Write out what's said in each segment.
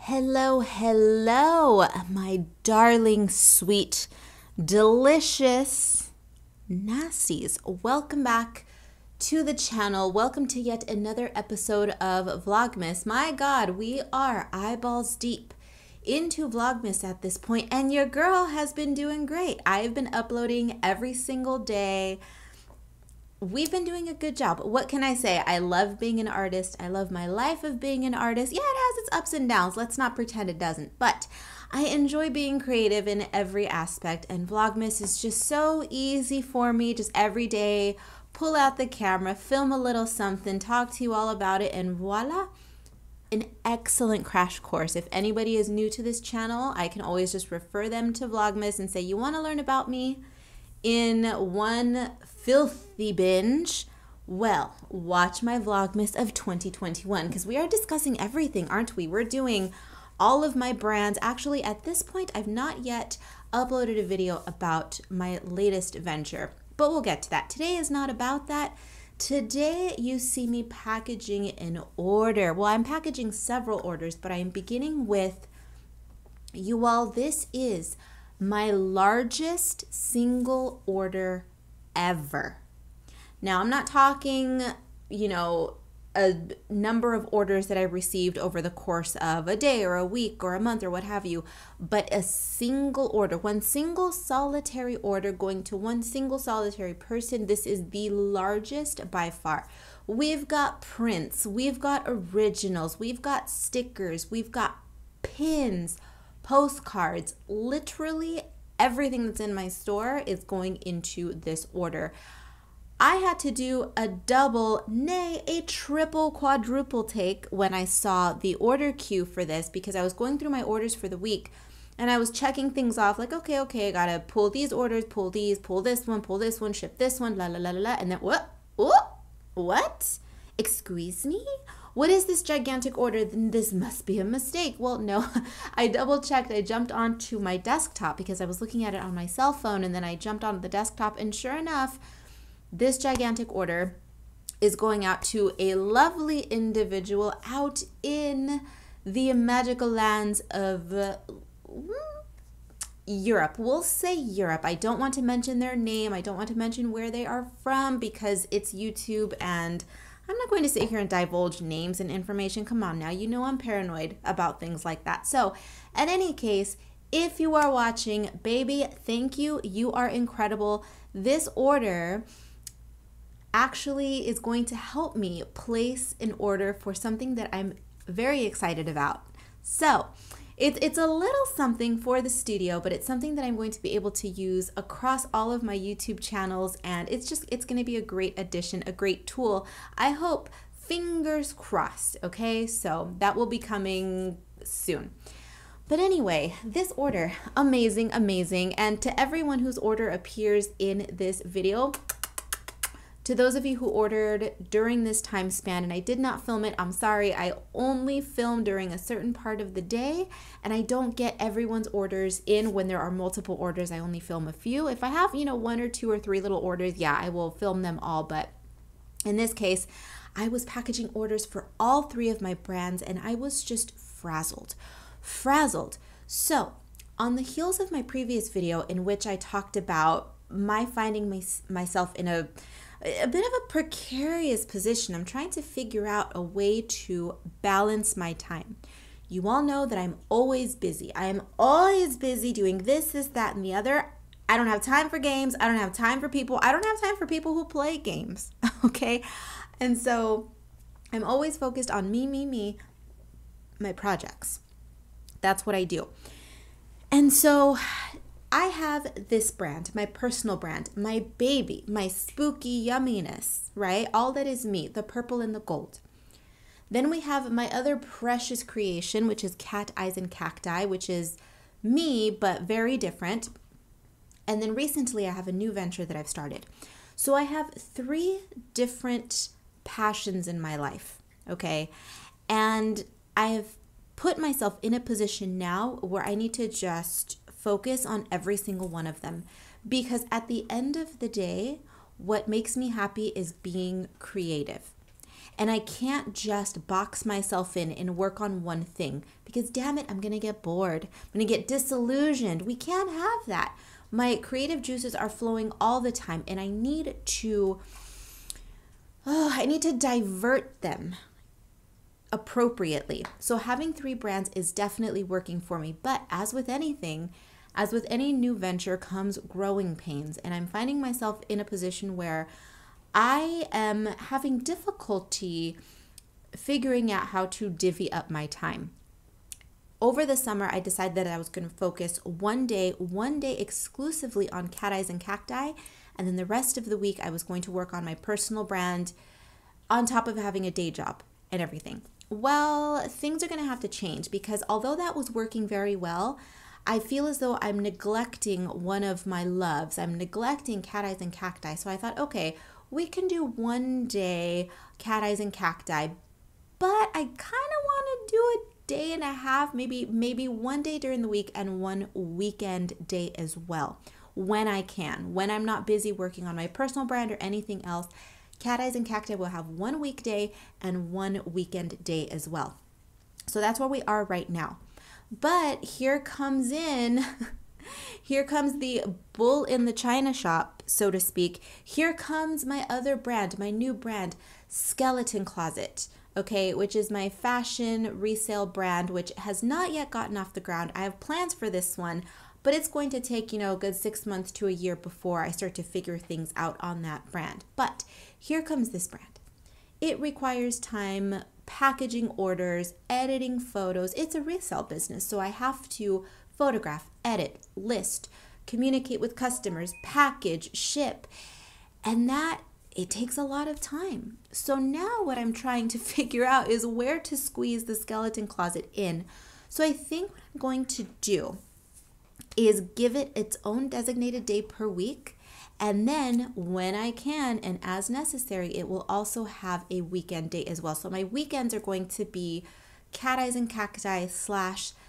Hello, hello, my darling, sweet, delicious nasties. Welcome back to the channel. Welcome to yet another episode of Vlogmas. My God, we are eyeballs deep into Vlogmas at this point, and your girl has been doing great. I've been uploading every single day. We've been doing a good job. What can I say? I love being an artist. I love my life of being an artist. Yeah, it has its ups and downs. Let's not pretend it doesn't. But I enjoy being creative in every aspect, and Vlogmas is just so easy for me. Just every day, pull out the camera, film a little something, talk to you all about it, and voila, an excellent crash course. If anybody is new to this channel, I can always just refer them to Vlogmas and say, you want to learn about me in one filthy binge? Well, watch my Vlogmas of 2021 because we are discussing everything, aren't we? We're doing all of my brands. Actually, at this point, I've not yet uploaded a video about my latest venture, but we'll get to that. Today is not about that. Today, you see me packaging an order. Well, I'm packaging several orders, but I'm beginning with, you all, this is my largest single order ever. Now, I'm not talking, a number of orders that I received over the course of a day or a week or a month or what have you, but a single order, one single solitary order going to one single solitary person. This is the largest by far. We've got prints, we've got originals, we've got stickers, we've got pins, postcards, literally everything that's in my store is going into this order. I had to do a double, nay, a triple, quadruple take when I saw the order queue for this, because I was going through my orders for the week and I was checking things off like, okay, I gotta pull these orders, pull these, pull this one, ship this one, la la la la la, and then what? Excuse me? What is this gigantic order? Then this must be a mistake. Well, no, I double checked. I jumped onto my desktop because I was looking at it on my cell phone, and then I jumped onto the desktop, and sure enough, this gigantic order is going out to a lovely individual out in the magical lands of Europe. We'll say Europe. I don't want to mention their name. I don't want to mention where they are from because it's YouTube and I'm not going to sit here and divulge names and information. Come on now, you know I'm paranoid about things like that. So, in any case, if you are watching, baby, thank you. You are incredible. This order actually is going to help me place an order for something that I'm very excited about. So, it's a little something for the studio, but it's something that I'm going to be able to use across all of my YouTube channels, and it's going to be a great addition, a great tool. I hope, fingers crossed, okay? So that will be coming soon. But anyway, this order, amazing, amazing. And to everyone whose order appears in this video, to those of you who ordered during this time span and I did not film it, I'm sorry. I only film during a certain part of the day and I don't get everyone's orders in when there are multiple orders. I only film a few. If I have, one or two or three little orders, yeah, I will film them all. But in this case, I was packaging orders for all three of my brands and I was just frazzled. So on the heels of my previous video in which I talked about my finding myself in a bit of a precarious position. I'm trying to figure out a way to balance my time. You all know that I'm always busy. I am always busy doing this, that, and the other. I don't have time for games. I don't have time for people. I don't have time for people who play games, okay? And so I'm always focused on me, my projects. That's what I do. And so I have this brand, my personal brand, my baby, my spooky yumminess, right? All that is me, the purple and the gold. Then we have my other precious creation, which is cat eyes and cacti, which is me, but very different. And then recently I have a new venture that I've started. So I have three different passions in my life, okay? And I have put myself in a position now where I need to just focus on every single one of them, because at the end of the day, what makes me happy is being creative. And I can't just box myself in and work on one thing because, damn it, I'm going to get bored. I'm going to get disillusioned. We can't have that. My creative juices are flowing all the time, and I need to divert them appropriately. So having 3 brands is definitely working for me. But as with anything, as with any new venture comes growing pains. And I'm finding myself in a position where I am having difficulty figuring out how to divvy up my time. Over the summer, I decided that I was going to focus one day exclusively on cat eyes and cacti. And then the rest of the week, I was going to work on my personal brand on top of having a day job and everything. Well, things are going to have to change because although that was working very well, I feel as though I'm neglecting one of my loves. I'm neglecting cat eyes and cacti. So I thought, okay, we can do one day cat eyes and cacti, but I kind of want to do a day and a half, maybe one day during the week and one weekend day as well, when I can, when I'm not busy working on my personal brand or anything else. Cat eyes and cacti will have one weekday and one weekend day as well. So that's where we are right now. But here comes the bull in the china shop, so to speak. Here comes my other brand, my new brand, Skeleton Closet, okay, which is my fashion resale brand, which has not yet gotten off the ground. I have plans for this one, but it's going to take, a good 6 months to a year before I start to figure things out on that brand. But here comes this brand. It requires time, packaging orders, editing photos. It's a resale business, so I have to photograph, edit, list, communicate with customers, package, ship, and it takes a lot of time. So now what I'm trying to figure out is where to squeeze the Skeleton Closet in. So I think what I'm going to do is give it its own designated day per week. And then when I can and as necessary, it will also have a weekend day as well. So my weekends are going to be cat eyes and cacti /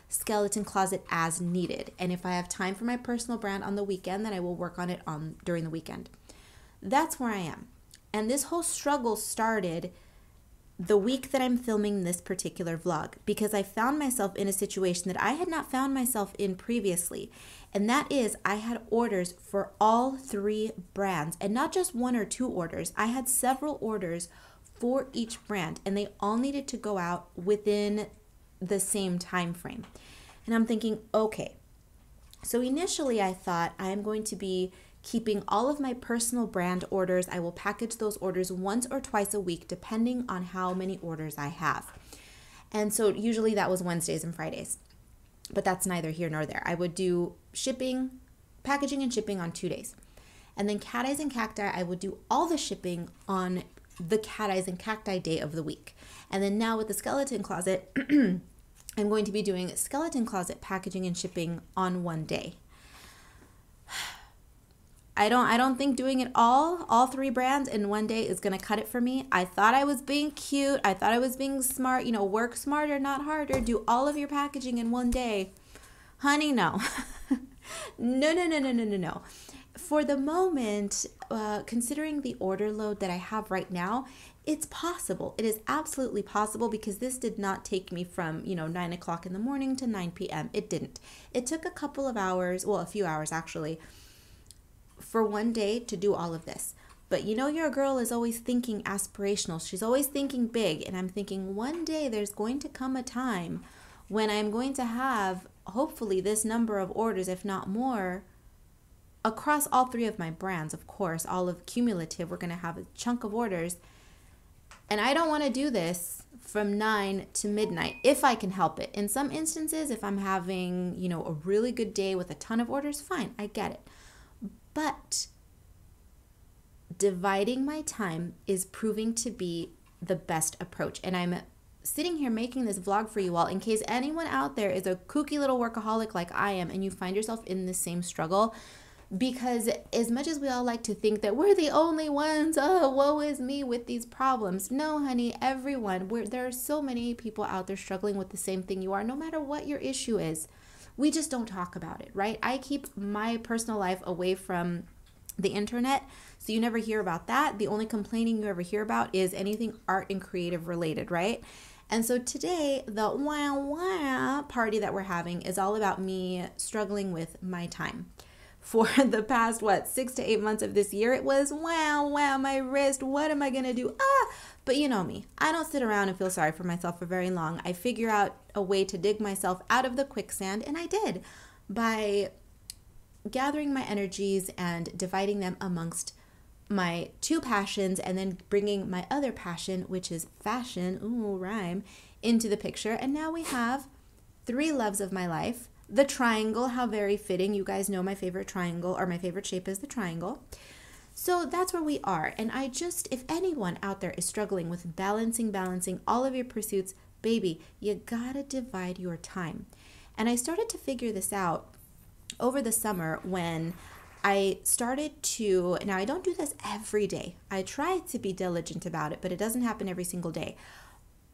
Skeleton Closet as needed. And if I have time for my personal brand on the weekend, then I will work on it during the weekend. That's where I am. And this whole struggle started the week that I'm filming this particular vlog because I found myself in a situation that I had not found myself in previously. And that is I had orders for all 3 brands and not just 1 or 2 orders. I had several orders for each brand and they all needed to go out within the same time frame. And I'm thinking, okay, so initially I thought I'm going to be keeping all of my personal brand orders. I will package those orders once or twice a week, depending on how many orders I have. And so usually that was Wednesdays and Fridays, but that's neither here nor there. I would do packaging and shipping on 2 days. And then cat eyes and cacti, I would do all the shipping on the cat eyes and cacti day of the week. And then now with the Skeleton Closet, I'm going to be doing Skeleton Closet packaging and shipping on one day. I don't think doing it all 3 brands in one day is going to cut it for me. I thought I was being cute. I thought I was being smart. Work smarter, not harder. Do all of your packaging in one day. Honey, no. No. For the moment, considering the order load that I have right now, it's possible. It is absolutely possible because this did not take me from, 9 o'clock in the morning to 9 p.m. It didn't. It took a couple of hours, well, a few hours actually, for one day to do all of this. But your girl is always thinking aspirational. She's always thinking big. And I'm thinking one day there's going to come a time when I'm going to have hopefully this number of orders, if not more, across all 3 of my brands. Of course, all of cumulative, we're going to have a chunk of orders. And I don't want to do this from 9 to midnight if I can help it. In some instances, if I'm having, a really good day with a ton of orders, fine, I get it. But dividing my time is proving to be the best approach. And I'm sitting here making this vlog for you all in case anyone out there is a kooky little workaholic like I am and you find yourself in the same struggle. Because as much as we all like to think that we're the only ones, oh, woe is me with these problems. No, honey, everyone. There are so many people out there struggling with the same thing you are, no matter what your issue is. We just don't talk about it, right? I keep my personal life away from the internet. So you never hear about that. The only complaining you ever hear about is anything art and creative related, right? And so today, the wah wah party that we're having is all about me struggling with my time. For the past, 6 to 8 months of this year, it was, wow, my wrist, what am I going to do? But you know me, I don't sit around and feel sorry for myself for very long. I figure out a way to dig myself out of the quicksand, and I did by gathering my energies and dividing them amongst my two passions, and then bringing my other passion, which is fashion, ooh, rhyme, into the picture. And now we have 3 loves of my life. The triangle, how very fitting. You guys know my favorite triangle, or my favorite shape is the triangle. So that's where we are. And if anyone out there is struggling with balancing all of your pursuits, baby, you gotta divide your time. And I started to figure this out over the summer when I started to, now I don't do this every day. I try to be diligent about it, but it doesn't happen every single day.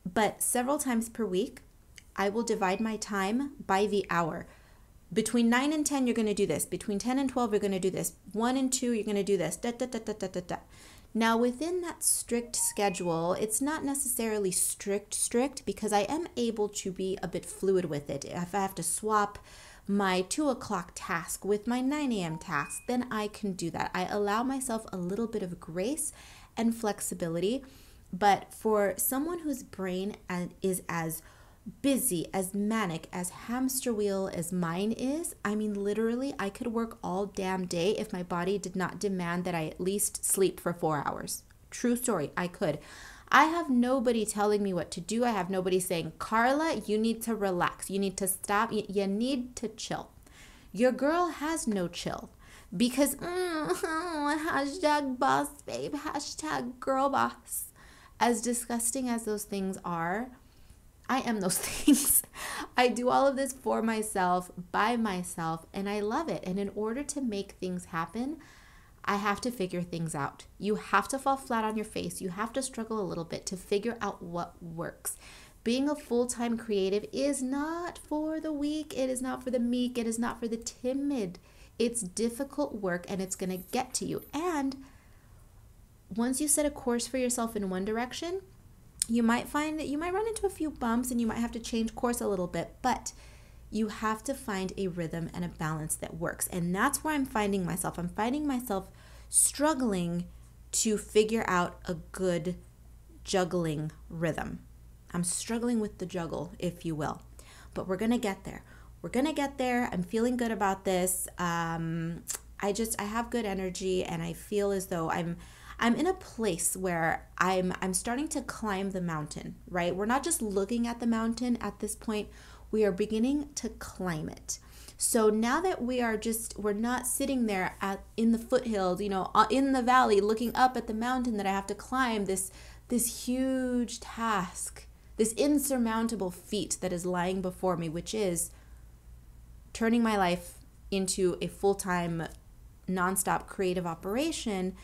But several times per week, I will divide my time by the hour. Between 9 and 10, you're going to do this. Between 10 and 12, you're going to do this. 1 and 2, you're going to do this. Da, da, da, da, da, da, da. Now, within that strict schedule, it's not necessarily strict, because I am able to be a bit fluid with it. If I have to swap my 2 o'clock task with my 9 a.m. task, then I can do that. I allow myself a little bit of grace and flexibility. But for someone whose brain is as busy, as manic, as hamster wheel as mine is, I mean, literally, I could work all damn day if my body did not demand that I at least sleep for 4 hours. True story, I could. I have nobody telling me what to do. I have nobody saying, Karla, you need to relax. You need to stop. You need to chill. Your girl has no chill because hashtag boss babe, hashtag girl boss. As disgusting as those things are, I am those things. I do all of this for myself, by myself, and I love it. And in order to make things happen, I have to figure things out. You have to fall flat on your face. You have to struggle a little bit to figure out what works. Being a full-time creative is not for the weak. It is not for the meek. It is not for the timid. It's difficult work, and it's going to get to you. And once you set a course for yourself in one direction, you might find that you might run into a few bumps and you might have to change course a little bit, but you have to find a rhythm and a balance that works. And that's where I'm finding myself. I'm finding myself struggling to figure out a good juggling rhythm. I'm struggling with the juggle, if you will, but we're going to get there. We're going to get there. I'm feeling good about this. I have good energy, and I feel as though I'm in a place where I'm starting to climb the mountain, right? We're not just looking at the mountain at this point. We are beginning to climb it. So now that we're not sitting there in the foothills, in the valley, looking up at the mountain that I have to climb, this huge task, this insurmountable feat that is lying before me, which is turning my life into a full-time, nonstop creative operation.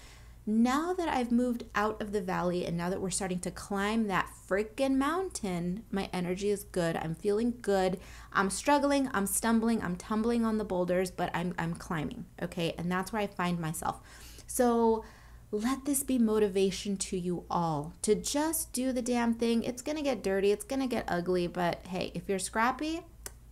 Now that I've moved out of the valley and now that we're starting to climb that freaking mountain, my energy is good. I'm feeling good. I'm struggling, I'm stumbling, I'm tumbling on the boulders, but I'm climbing, okay? And that's where I find myself. So let this be motivation to you all to just do the damn thing. It's going to get dirty, it's going to get ugly, but hey, if you're scrappy,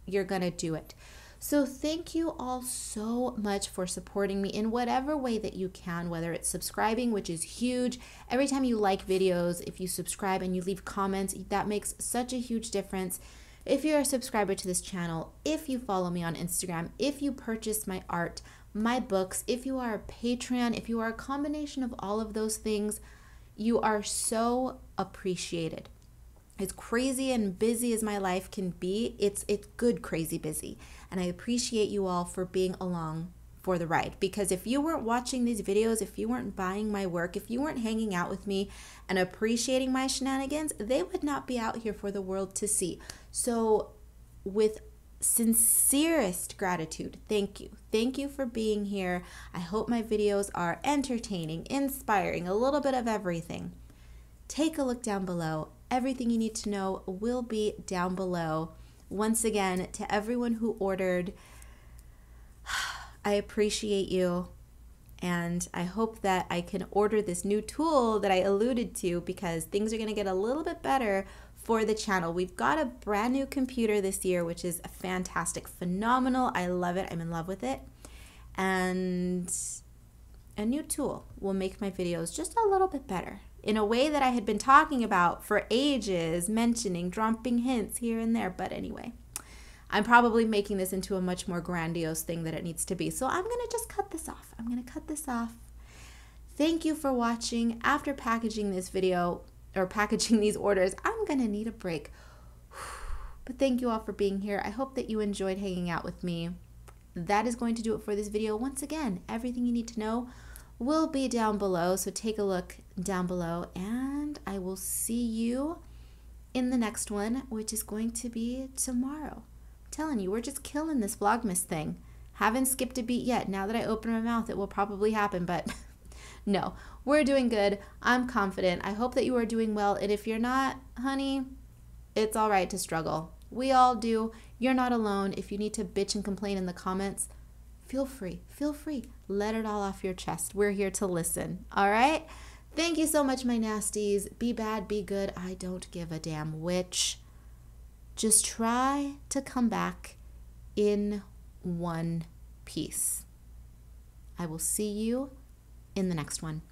you're going to do it. So thank you all so much for supporting me in whatever way that you can, whether it's subscribing, which is huge. Every time you like videos, if you subscribe and you leave comments, that makes such a huge difference. If you're a subscriber to this channel, if you follow me on Instagram, if you purchase my art, my books, if you are a Patreon, if you are a combination of all of those things, you are so appreciated. As crazy and busy as my life can be, it's good crazy busy. And I appreciate you all for being along for the ride. Because if you weren't watching these videos, if you weren't buying my work, if you weren't hanging out with me and appreciating my shenanigans, they would not be out here for the world to see. So with sincerest gratitude, thank you. Thank you for being here. I hope my videos are entertaining, inspiring, a little bit of everything. Take a look down below. Everything you need to know will be down below. Once again, to everyone who ordered, I appreciate you. And I hope that I can order this new tool that I alluded to, because things are going to get a little bit better for the channel. We've got a brand new computer this year, which is fantastic, phenomenal. I love it. I'm in love with it. And a new tool will make my videos just a little bit better in a way that I had been talking about for ages, mentioning, dropping hints here and there. But anyway, I'm probably making this into a much more grandiose thing than it needs to be. So I'm going to just cut this off. I'm going to cut this off. Thank you for watching. After packaging this video or packaging these orders, I'm going to need a break. But thank you all for being here. I hope that you enjoyed hanging out with me. That is going to do it for this video. Once again, everything you need to know will be down below. So take a look down below, and I will see you in the next one, which is going to be tomorrow. I'm telling you, we're just killing this vlogmas thing. Haven't skipped a beat yet. Now that I open my mouth, it will probably happen, but no, we're doing good. I'm confident. I hope that you are doing well. And if you're not, honey, it's all right to struggle. We all do. You're not alone. If you need to bitch and complain in the comments, feel free. Feel free. Let it all off your chest. We're here to listen. All right? Thank you so much, my nasties. Be bad, be good. I don't give a damn which. Just try to come back in one piece. I will see you in the next one.